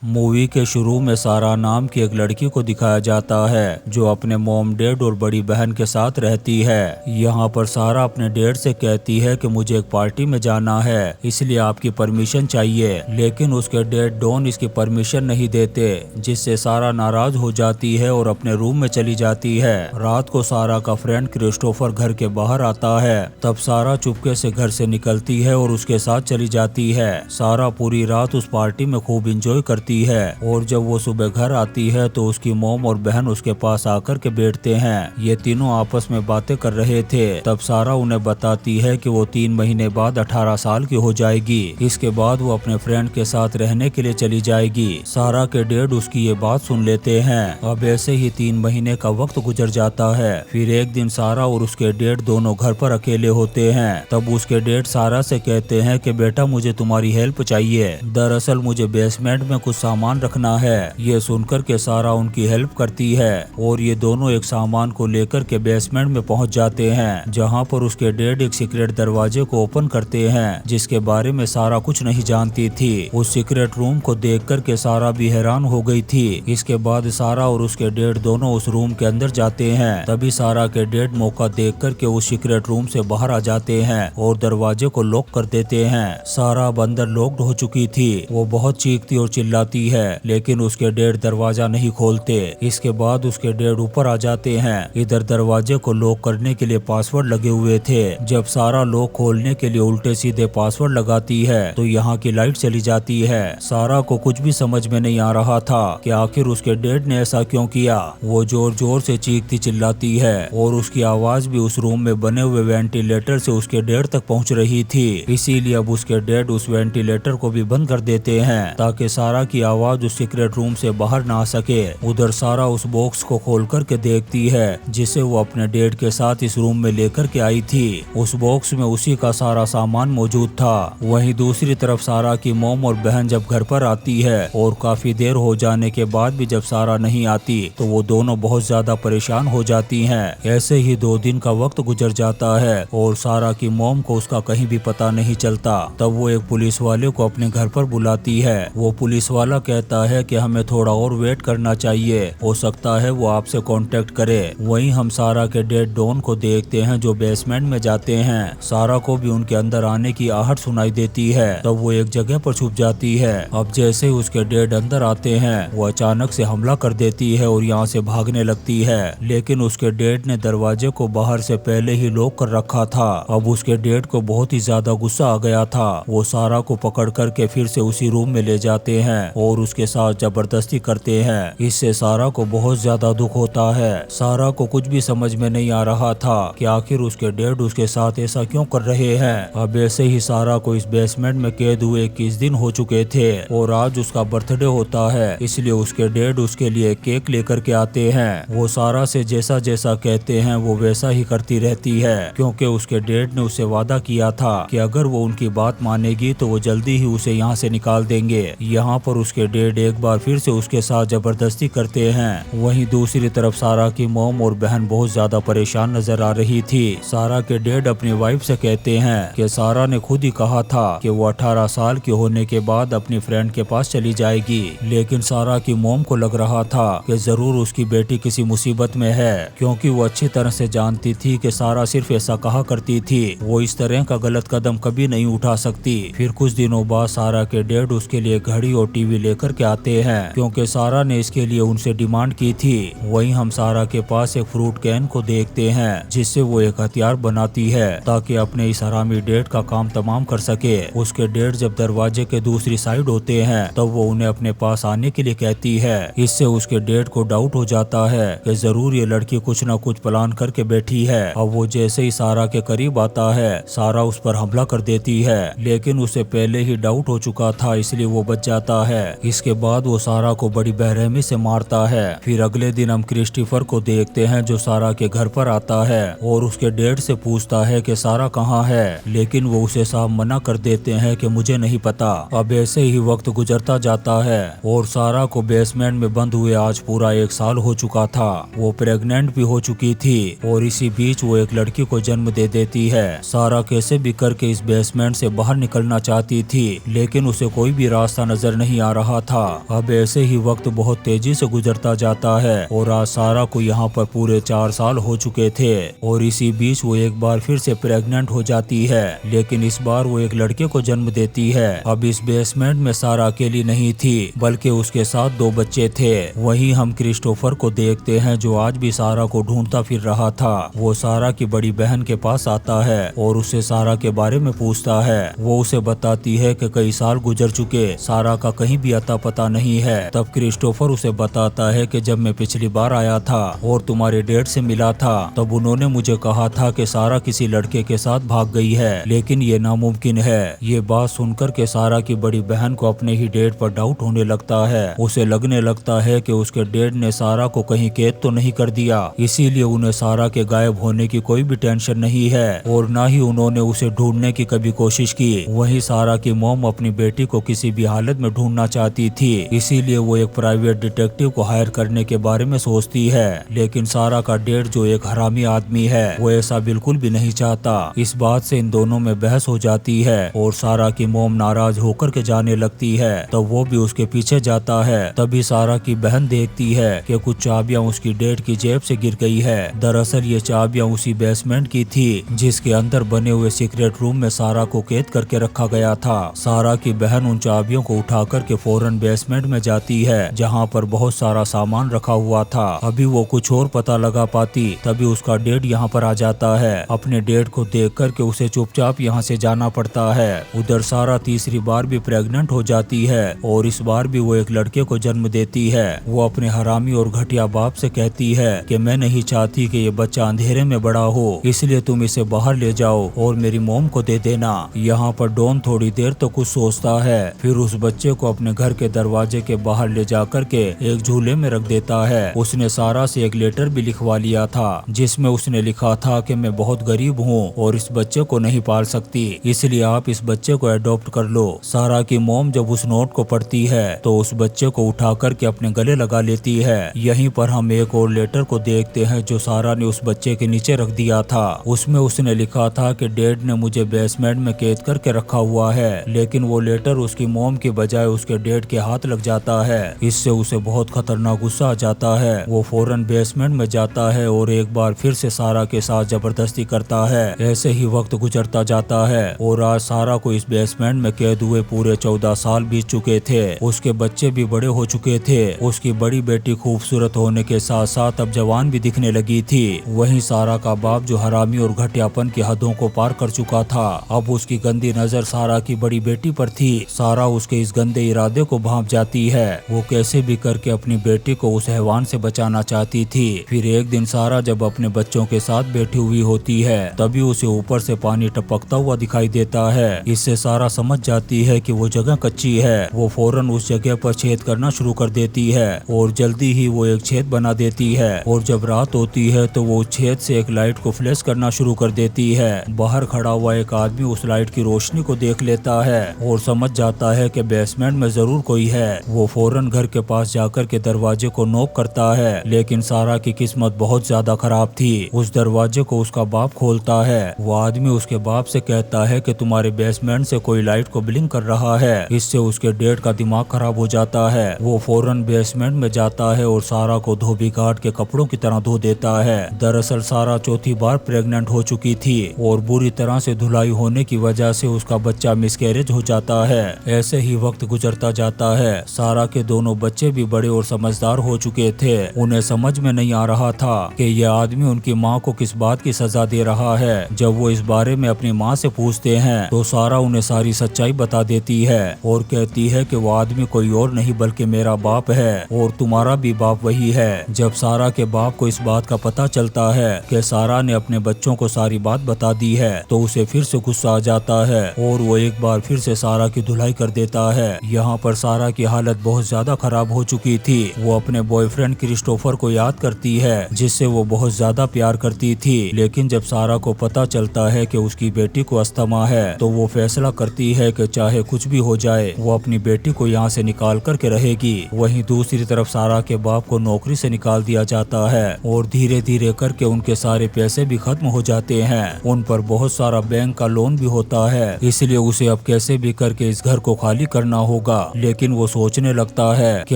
Movie के शुरू में सारा नाम की एक लड़की को दिखाया जाता है जो अपने मॉम डैड और बड़ी बहन के साथ रहती है। यहाँ पर सारा अपने डैड से कहती है कि मुझे एक पार्टी में जाना है, इसलिए आपकी परमिशन चाहिए, लेकिन उसके डैड डॉन इसकी परमिशन नहीं देते, जिससे सारा नाराज हो जाती है और अपने रूम में चली जाती है। रात को सारा का फ्रेंड क्रिस्टोफर घर के बाहर आता है, तब सारा चुपके से घर से निकलती है और उसके साथ चली जाती है। सारा पूरी रात उस पार्टी में खूब इंजॉय करती है और जब वो सुबह घर आती है तो उसकी मॉम और बहन उसके पास आकर के बैठते हैं। ये तीनों आपस में बातें कर रहे थे। तब सारा उन्हें बताती है कि वो 3 महीने बाद 18 साल की हो जाएगी। इसके बाद वो अपने फ्रेंड के साथ रहने के लिए चली जाएगी। सारा के डैड उसकी ये बात सुन लेते हैं। अब ऐसे ही 3 महीने का वक्त गुजर जाता है। फिर एक दिन सारा और उसके डैड दोनों घर पर अकेले होते हैं। तब उसके डैड सारा से कहते हैं कि बेटा मुझे तुम्हारी हेल्प चाहिए, दरअसल मुझे बेसमेंट में कुछ सामान रखना है। ये सुनकर के सारा उनकी हेल्प करती है और ये दोनों एक सामान को लेकर के बेसमेंट में पहुंच जाते हैं, जहां पर उसके डैड एक सीक्रेट दरवाजे को ओपन करते हैं, जिसके बारे में सारा कुछ नहीं जानती थी। उस सीक्रेट रूम को देख कर के सारा भी हैरान हो गई थी। इसके बाद सारा और उसके डैड दोनों उस रूम के अंदर जाते हैं। तभी सारा के डैड मौका देख कर के उस सीक्रेट रूम से बाहर आ जाते हैं और दरवाजे को लॉक कर देते हैं। सारा अब अंदर लॉक्ड हो चुकी थी। वो बहुत चीखती और चिल्लाती है, लेकिन उसके डैड दरवाजा नहीं खोलते। इसके बाद उसके डैड ऊपर आ जाते हैं। इधर दरवाजे को लॉक करने के लिए पासवर्ड लगे हुए थे। जब सारा लॉक खोलने के लिए उल्टे सीधे पासवर्ड लगाती है तो यहाँ की लाइट चली जाती है। सारा को कुछ भी समझ में नहीं आ रहा था कि आखिर उसके डैड ने ऐसा क्यों किया। वो जोर जोर से चीखती चिल्लाती है और उसकी आवाज भी उस रूम में बने हुए वेंटिलेटर से उसके डैड तक पहुँच रही थी। इसीलिए अब उसके डैड उस वेंटिलेटर को भी बंद कर देते हैं ताकि सारा की आवाज उस सीक्रेट रूम से बाहर ना आ सके। उधर सारा उस बॉक्स को खोल कर के देखती है जिसे वो अपने डैड के साथ इस रूम में लेकर के आई थी। उस बॉक्स में उसी का सारा सामान मौजूद था। वहीं दूसरी तरफ सारा की मॉम और बहन जब घर पर आती है और काफी देर हो जाने के बाद भी जब सारा नहीं आती तो वो दोनों बहुत ज्यादा परेशान हो जाती हैं। ऐसे ही 2 दिन का वक्त गुजर जाता है और सारा की मॉम को उसका कहीं भी पता नहीं चलता। तब वो एक पुलिस वाले को अपने घर पर बुलाती है। वो पुलिस वाला कहता है कि हमें थोड़ा और वेट करना चाहिए, हो सकता है वो आपसे कांटेक्ट करे। वहीं हम सारा के डैड डॉन को देखते हैं जो बेसमेंट में जाते हैं। सारा को भी उनके अंदर आने की आहट सुनाई देती है। तब वो एक जगह पर छुप जाती है। अब जैसे ही उसके डैड अंदर आते हैं वो अचानक से हमला कर देती है और यहाँ से भागने लगती है, लेकिन उसके डैड ने दरवाजे को बाहर से पहले ही लॉक कर रखा था। अब उसके डैड को बहुत ही ज्यादा गुस्सा आ गया था। वो सारा को पकड़ करके फिर से उसी रूम में ले जाते हैं और उसके साथ जबरदस्ती करते हैं। इससे सारा को बहुत ज्यादा दुख होता है। सारा को कुछ भी समझ में नहीं आ रहा था कि आखिर उसके डैड उसके साथ ऐसा क्यों कर रहे हैं। अब ऐसे ही सारा को इस बेसमेंट में कैद हुए 21 दिन हो चुके थे और आज उसका बर्थडे होता है, इसलिए उसके डैड उसके लिए केक लेकर के आते हैं। वो सारा से जैसा जैसा कहते हैं वो वैसा ही करती रहती है, क्योंकि उसके डैड ने उसे वादा किया था कि अगर वो उनकी बात मानेगी तो वो जल्दी ही उसे यहाँ से निकाल देंगे। यहाँ पर उसके डैड एक बार फिर से उसके साथ जबरदस्ती करते हैं। वहीं दूसरी तरफ सारा की मॉम और बहन बहुत ज्यादा परेशान नजर आ रही थी। सारा के डैड अपनी वाइफ से कहते हैं कि सारा ने खुद ही कहा था कि वो 18 साल की होने के बाद अपनी फ्रेंड के पास चली जाएगी, लेकिन सारा की मॉम को लग रहा था कि जरूर उसकी बेटी किसी मुसीबत में है, क्योंकि वो अच्छी तरह से जानती थी कि सारा सिर्फ ऐसा कहा करती थी, वो इस तरह का गलत कदम कभी नहीं उठा सकती। फिर कुछ दिनों बाद सारा के डैड उसके लिए घड़ी और टीवी लेकर के आते हैं, क्योंकि सारा ने इसके लिए उनसे डिमांड की थी। वहीं हम सारा के पास एक फ्रूट कैन को देखते हैं जिससे वो एक हथियार बनाती है ताकि अपने इस हरामी डैड का काम तमाम कर सके। उसके डैड जब दरवाजे के दूसरी साइड होते हैं तब वो उन्हें अपने पास आने के लिए कहती है। इससे उसके डैड को डाउट हो जाता है कि जरूर ये लड़की कुछ न कुछ प्लान करके बैठी है। अब वो जैसे ही सारा के करीब आता है सारा उस पर हमला कर देती है, लेकिन उसे पहले ही डाउट हो चुका था इसलिए वो बच जाता है। इसके बाद वो सारा को बड़ी बेरहमी से मारता है। फिर अगले दिन हम क्रिस्टोफर को देखते हैं जो सारा के घर पर आता है और उसके डैड से पूछता है कि सारा कहाँ है, लेकिन वो उसे साफ मना कर देते हैं कि मुझे नहीं पता। अब ऐसे ही वक्त गुजरता जाता है और सारा को बेसमेंट में बंद हुए आज पूरा 1 साल हो चुका था। वो प्रेग्नेंट भी हो चुकी थी और इसी बीच वो एक लड़की को जन्म दे देती है। सारा कैसे भी करके इस बेसमेंट से बाहर निकलना चाहती थी, लेकिन उसे कोई भी रास्ता नजर नहीं आ रहा था। अब ऐसे ही वक्त बहुत तेजी से गुजरता जाता है और आज सारा को यहाँ पर पूरे 4 साल हो चुके थे और इसी बीच वो एक बार फिर से प्रेग्नेंट हो जाती है, लेकिन इस बार वो एक लड़के को जन्म देती है। अब इस बेसमेंट में सारा अकेली नहीं थी बल्कि उसके साथ 2 बच्चे थे। वहीं हम क्रिस्टोफर को देखते हैं जो आज भी सारा को ढूंढता फिर रहा था। वो सारा की बड़ी बहन के पास आता है और उससे सारा के बारे में पूछता है। वो उसे बताती है कि कई साल गुजर चुके, सारा का कहीं भी अता पता नहीं है। तब क्रिस्टोफर उसे बताता है कि जब मैं पिछली बार आया था और तुम्हारे डैड से मिला था तब उन्होंने मुझे कहा था कि सारा किसी लड़के के साथ भाग गई है, लेकिन ये नामुमकिन है। ये बात सुनकर के सारा की बड़ी बहन को अपने ही डैड पर डाउट होने लगता है। उसे लगने लगता है कि उसके डैड ने सारा को कहीं कैद तो नहीं कर दिया, इसीलिए उन्हें सारा के गायब होने की कोई भी टेंशन नहीं है और न ही उन्होंने उसे ढूंढने की कभी कोशिश की। वहीं सारा की मॉम अपनी बेटी को किसी भी हालत में ढूंढना चाहती थी, इसीलिए वो एक प्राइवेट डिटेक्टिव को हायर करने के बारे में सोचती है। लेकिन सारा का डैड जो एक हरामी आदमी है वो ऐसा बिल्कुल भी नहीं चाहता। इस बात से इन दोनों में बहस हो जाती है और सारा की मॉम नाराज होकर के जाने लगती है, तो वो भी उसके पीछे जाता है। तभी सारा की बहन देखती है कि कुछ चाबियां उसकी डैड की जेब से गिर गई है। दरअसल ये चाबियां उसी बेसमेंट की थी जिसके अंदर बने हुए सीक्रेट रूम में सारा को कैद करके रखा गया था। सारा की बहन उन चाबियों को उठा करके फौरन बेसमेंट में जाती है जहाँ पर बहुत सारा सामान रखा हुआ था। अभी वो कुछ और पता लगा पाती तभी उसका डैड यहाँ पर आ जाता है। अपने डैड को देख करके उसे चुपचाप यहाँ से जाना पड़ता है। उधर सारा तीसरी बार भी प्रेग्नेंट हो जाती है और इस बार भी वो एक लड़के को जन्म देती है। वो अपने हरामी और घटिया बाप से कहती है कि मैं नहीं चाहती कि ये बच्चा अंधेरे में बड़ा हो, इसलिए तुम इसे बाहर ले जाओ और मेरी मॉम को दे देना। यहाँ पर डॉन थोड़ी देर तो कुछ सोचता है, फिर उस बच्चे को अपने घर के दरवाजे के बाहर ले जा करके एक झूले में रख देता है। उसने सारा से एक लेटर भी लिखवा लिया था जिसमें उसने लिखा था कि मैं बहुत गरीब हूँ और इस बच्चे को नहीं पाल सकती, इसलिए आप इस बच्चे को अडॉप्ट कर लो। सारा की मॉम जब उस नोट को पढ़ती है तो उस बच्चे को उठा करके अपने गले लगा लेती है। यहीं पर हम एक और लेटर को देखते हैं जो सारा ने उस बच्चे के नीचे रख दिया था। उसमें उसने लिखा था कि डैड ने मुझे बेसमेंट में कैद करके रखा हुआ है, लेकिन वो लेटर उसकी मॉम के बजाय उसके डैड के हाथ लग जाता है। इससे उसे बहुत खतरनाक गुस्सा आ जाता है। वो फौरन बेसमेंट में जाता है और एक बार फिर से सारा के साथ जबरदस्ती करता है। ऐसे ही वक्त गुजरता जाता है और आज सारा को इस बेसमेंट में कैद हुए पूरे 14 साल बीत चुके थे। उसके बच्चे भी बड़े हो चुके थे। उसकी बड़ी बेटी खूबसूरत होने के साथ साथ अब जवान भी दिखने लगी थी। वहीं सारा का बाप जो हरामी और घटियापन की हदों को पार कर चुका था, अब उसकी गंदी नजर सारा की बड़ी बेटी पर थी। सारा उसके इस गंदे इरादे को भांप जाती है। वो कैसे भी करके अपनी बेटी को उस हैवान से बचाना चाहती थी। फिर एक दिन सारा जब अपने बच्चों के साथ बैठी हुई होती है तभी उसे ऊपर से पानी टपकता हुआ दिखाई देता है। इससे सारा समझ जाती है कि वो जगह कच्ची है। वो फौरन उस जगह पर छेद करना शुरू कर देती है और जल्दी ही वो एक छेद बना देती है और जब रात होती है तो वो छेद से एक लाइट को फ्लैश करना शुरू कर देती है। बाहर खड़ा हुआ एक आदमी उस लाइट की रोशनी को देख लेता है और समझ जाता है कि बेसमेंट में जरूर कोई है। वो फौरन घर के पास जाकर के दरवाजे को नॉक करता है, लेकिन सारा की किस्मत बहुत ज्यादा खराब थी। उस दरवाजे को उसका बाप खोलता है। वो आदमी उसके बाप से कहता है कि तुम्हारे बेसमेंट से कोई लाइट को ब्लिंक कर रहा है। इससे उसके डैड का दिमाग खराब हो जाता है। वो फौरन बेसमेंट में जाता है और सारा को धोबी घाट के कपड़ों की तरह धो देता है। दरअसल सारा चौथी बार प्रेग्नेंट हो चुकी थी और बुरी तरह से धुलाई होने की वजह से उसका बच्चा मिसकैरेज हो जाता है। ऐसे ही वक्त गुजरता जाता है। सारा के दोनों बच्चे भी बड़े और समझदार हो चुके थे। उन्हें समझ में नहीं आ रहा था कि यह आदमी उनकी माँ को किस बात की सजा दे रहा है। जब वो इस बारे में अपनी माँ से पूछते हैं तो सारा उन्हें सारी सच्चाई बता देती है और कहती है कि वो आदमी कोई और नहीं बल्कि मेरा बाप है और तुम्हारा भी बाप वही है। जब सारा के बाप को इस बात का पता चलता है कि सारा ने अपने बच्चों को सारी बात बता दी है तो उसे फिर से गुस्सा आ जाता है और वो एक बार फिर से सारा की धुलाई कर देता है। यहाँ पर सारा की हालत बहुत ज्यादा खराब हो चुकी थी। वो अपने बॉयफ्रेंड क्रिस्टोफर को याद करती है जिससे वो बहुत ज्यादा प्यार करती थी, लेकिन जब सारा को पता चलता है कि उसकी बेटी को अस्थमा है तो वो फैसला करती है कि चाहे कुछ भी हो जाए वो अपनी बेटी को यहाँ से निकाल करके रहेगी। वहीं दूसरी तरफ सारा के बाप को नौकरी से निकाल दिया जाता है और धीरे धीरे करके उनके सारे पैसे भी खत्म हो जाते हैं। उन पर बहुत सारा बैंक का लोन भी होता है, इसलिए उसे अब कैसे भी करके इस घर को खाली करना होगा। लेकिन वो सोचने लगता है कि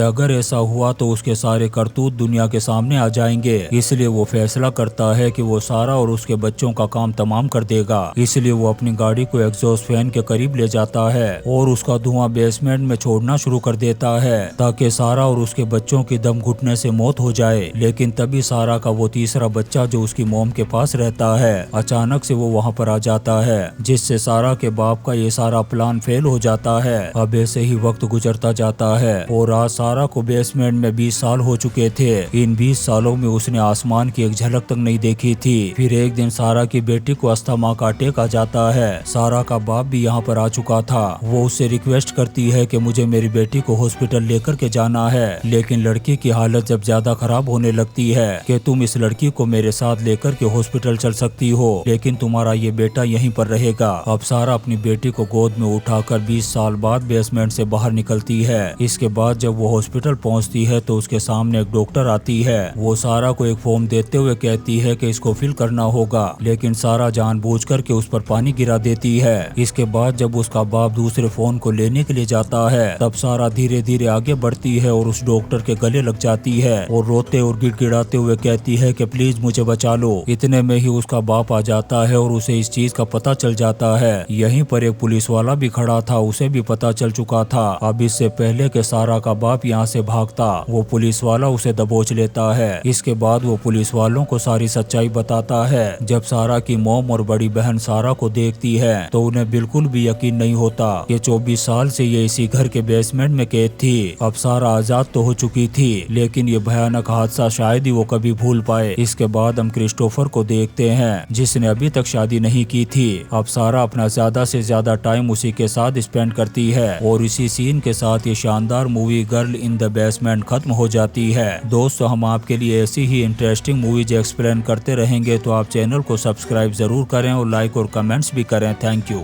अगर ऐसा हुआ तो उसके सारे करतूत दुनिया के सामने आ जाएंगे। इसलिए वो फैसला करता है कि वो सारा और उसके बच्चों का काम तमाम कर देगा। इसलिए वो अपनी गाड़ी को एग्जॉस्ट फैन के करीब ले जाता है और उसका धुआं बेसमेंट में छोड़ना शुरू कर देता है ताकि सारा और उसके बच्चों की दम घुटने से मौत हो जाए। लेकिन तभी सारा का वो तीसरा बच्चा जो उसकी मोम के पास रहता है, अचानक से वो वहाँ पर आ जाता है, जिससे सारा के बाप का ये सारा प्लान फेल हो जाता है। अब ऐसे ही वक्त गुजरता जाता है और आज सारा को बेसमेंट में 20 साल हो चुके थे। इन 20 सालों में उसने आसमान की एक झलक तक नहीं देखी थी। फिर एक दिन सारा की बेटी को अस्थमा का अटैक आ जाता है। सारा का बाप भी यहाँ पर आ चुका था। वो उससे रिक्वेस्ट करती है कि मुझे मेरी बेटी को हॉस्पिटल लेकर के जाना है, लेकिन लड़की की हालत जब ज्यादा खराब होने लगती है कि तुम इस लड़की को मेरे साथ लेकर के हॉस्पिटल चल सकती हो, लेकिन तुम्हारा ये बेटा यहीं पर रहेगा। अब सारा अपनी बेटी को गोद में उठाकर 20 साल बाद बेसमेंट से बाहर निकलती है। इसके बाद जब वो हॉस्पिटल पहुंचती है तो उसके सामने एक डॉक्टर आती है। वो सारा को एक फॉर्म देते हुए कहती है कि इसको फिल करना होगा, लेकिन सारा जानबूझकर के उस पर पानी गिरा देती है। इसके बाद जब उसका बाप दूसरे फोन को लेने के लिए जाता है तब सारा धीरे धीरे आगे बढ़ती है और उस डॉक्टर के गले लग जाती है और रोते और गिड़गिड़ाते हुए कहती है कि प्लीज मुझे बचा लो। इतने में ही उसका बाप आ जाता है और उसे इस चीज का पता चल जाता है। यहीं पर एक पुलिस वाला भी खड़ा था, उसे भी पता चल चुका था। अब इससे पहले कि सारा का बाप यहाँ से भागता, वो पुलिस वाला उसे दबोच लेता है। इसके बाद वो पुलिस वालों को सारी सच्चाई बताता है। जब सारा की मोम और बड़ी बहन सारा को देखती है तो उन्हें बिल्कुल भी यकीन नहीं होता कि 24 साल से ये इसी घर के बेसमेंट में कैद थी। अब सारा आजाद तो हो चुकी थी, लेकिन ये भयानक हादसा शायद ही वो कभी भूल पाए। इसके बाद हम क्रिस्टोफर को देखते हैं जिसने अभी तक शादी नहीं की थी। अब सारा अपना ज्यादा से ज्यादा टाइम उसी के साथ स्पेंड करती है और इसी सीन के साथ ये शानदार movie girl in the basement खत्म हो जाती है। दोस्तों, हम आपके लिए ऐसी ही इंटरेस्टिंग मूवीज एक्सप्लेन करते रहेंगे, तो आप चैनल को सब्सक्राइब जरूर करें और लाइक और कमेंट्स भी करें। Thank you.